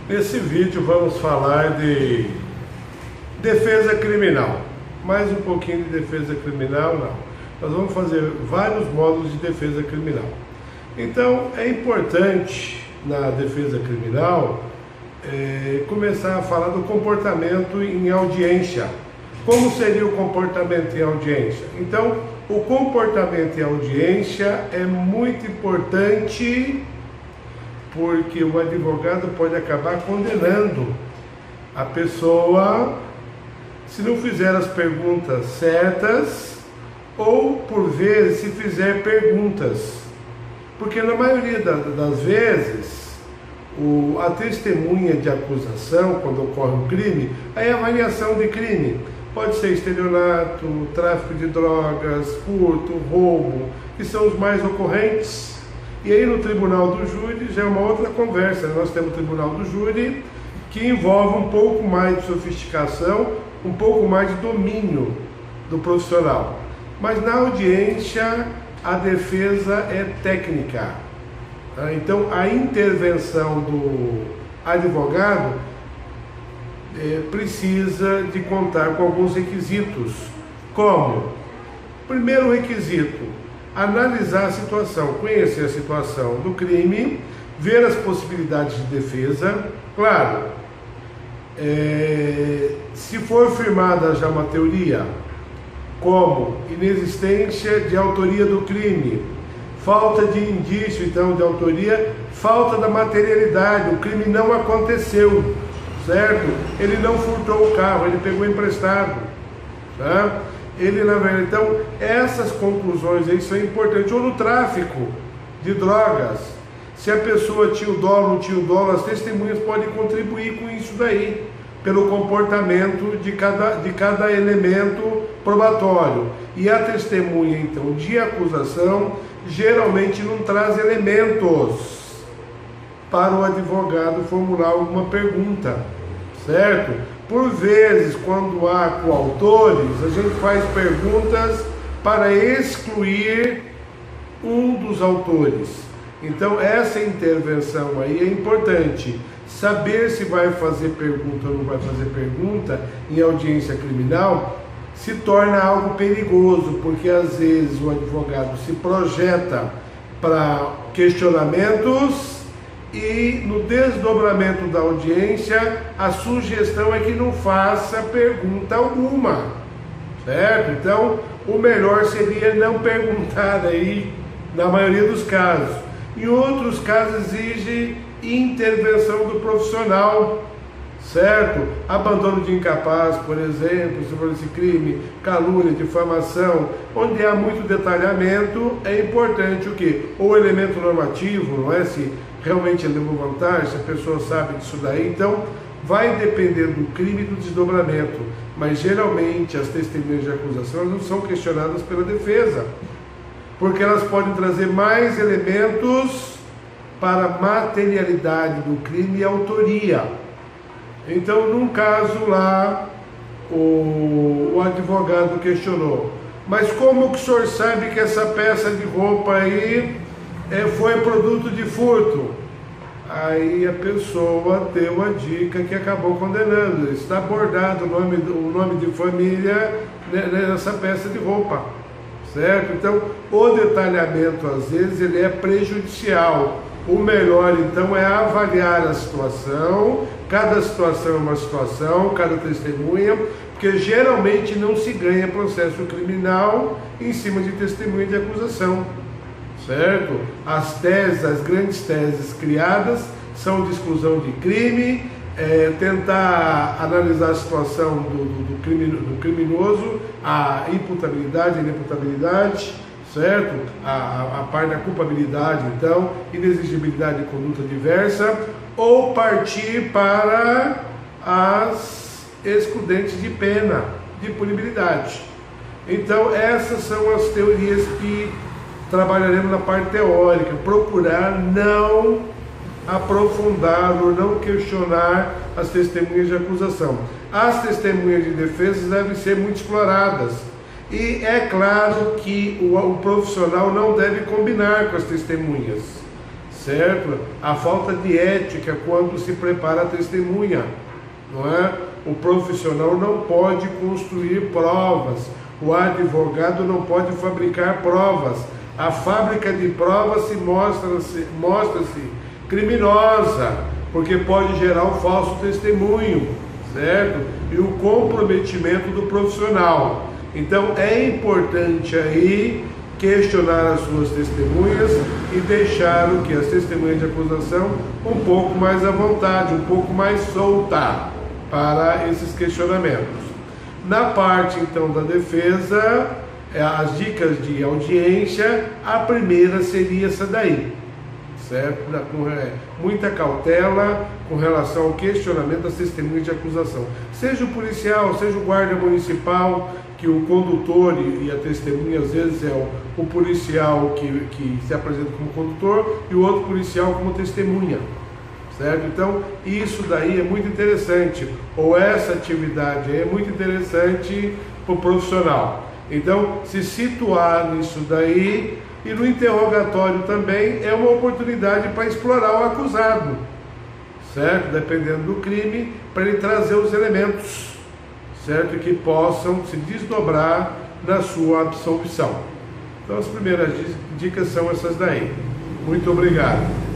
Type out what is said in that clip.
Nesse vídeo vamos falar de defesa criminal, mais um pouquinho de defesa criminal não. Nós vamos fazer vários módulos de defesa criminal. Então é importante na defesa criminal começar a falar do comportamento em audiência. Como seria o comportamento em audiência? Então, o comportamento em audiência é muito importante porque o advogado pode acabar condenando a pessoa se não fizer as perguntas certas ou, por vezes, se fizer perguntas. Porque na maioria das vezes, a testemunha de acusação, quando ocorre um crime, aí a avaliação de crime pode ser estelionato, tráfico de drogas, furto, roubo, que são os mais ocorrentes. E aí no tribunal do júri já é uma outra conversa. Nós temos o tribunal do júri que envolve um pouco mais de sofisticação, um pouco mais de domínio do profissional. Mas na audiência a defesa é técnica. Então a intervenção do advogado precisa de contar com alguns requisitos. Como? Primeiro requisito: analisar a situação, conhecer a situação do crime, ver as possibilidades de defesa. Claro, se for firmada já uma teoria, como inexistência de autoria do crime, falta de indício então de autoria, falta da materialidade, o crime não aconteceu, certo? Ele não furtou o carro, ele pegou emprestado, tá? Ele, na verdade, então, essas conclusões aí são importantes. Ou no tráfico de drogas, se a pessoa tinha o dolo, não tinha o dolo, as testemunhas podem contribuir com isso daí, pelo comportamento de cada elemento probatório. E a testemunha, então, de acusação, geralmente não traz elementos para o advogado formular alguma pergunta, certo? Por vezes, quando há coautores, a gente faz perguntas para excluir um dos autores. Então, essa intervenção aí é importante. Saber se vai fazer pergunta ou não vai fazer pergunta em audiência criminal se torna algo perigoso, porque às vezes o advogado se projeta para questionamentos e no desdobramento da audiência a sugestão é que não faça pergunta alguma, certo? Então o melhor seria não perguntar aí na maioria dos casos. Em outros casos exige intervenção do profissional, certo? Abandono de incapaz, por exemplo, se for esse crime, calúnia, difamação, onde há muito detalhamento, é importante o quê? Ou elemento normativo, não é? Se realmente é levou vantagem, se a pessoa sabe disso daí, então vai depender do crime e do desdobramento, mas geralmente as testemunhas de acusação não são questionadas pela defesa, porque elas podem trazer mais elementos para a materialidade do crime e autoria. Então, num caso lá, o advogado questionou: mas como que o senhor sabe que essa peça de roupa aí foi produto de furto? Aí a pessoa deu a dica que acabou condenando. Está bordado o nome de família nessa peça de roupa, certo? Então, o detalhamento às vezes ele é prejudicial. O melhor então é avaliar a situação. Cada situação é uma situação, cada testemunha, porque geralmente não se ganha processo criminal em cima de testemunha de acusação, certo? As teses, as grandes teses criadas são de exclusão de crime, tentar analisar a situação do criminoso, a imputabilidade, a inimputabilidade, certo? A parte da culpabilidade, então, inexigibilidade de conduta diversa, ou partir para as excludentes de pena, de punibilidade. Então, essas são as teorias que trabalharemos na parte teórica, procurar não aprofundar ou não questionar as testemunhas de acusação. As testemunhas de defesa devem ser muito exploradas. E é claro que o profissional não deve combinar com as testemunhas, certo? A falta de ética quando se prepara a testemunha, não é? O profissional não pode construir provas, o advogado não pode fabricar provas. A fábrica de provas mostra-se criminosa, porque pode gerar um falso testemunho, certo? E o comprometimento do profissional. Então é importante aí questionar as suas testemunhas e deixar o que as testemunhas de acusação um pouco mais à vontade, um pouco mais solta para esses questionamentos. Na parte então da defesa, as dicas de audiência, a primeira seria essa daí, certo? Com muita cautela com relação ao questionamento das testemunhas de acusação. Seja o policial, seja o guarda municipal, que o condutor e a testemunha às vezes é o policial que se apresenta como condutor e o outro policial como testemunha, certo? Então isso daí é muito interessante, ou essa atividade é muito interessante para o profissional. Então se situar nisso daí, e no interrogatório também é uma oportunidade para explorar o acusado, certo? Dependendo do crime, para ele trazer os elementos, certo? Que possam se desdobrar na sua absolvição. Então as primeiras dicas são essas daí. Muito obrigado.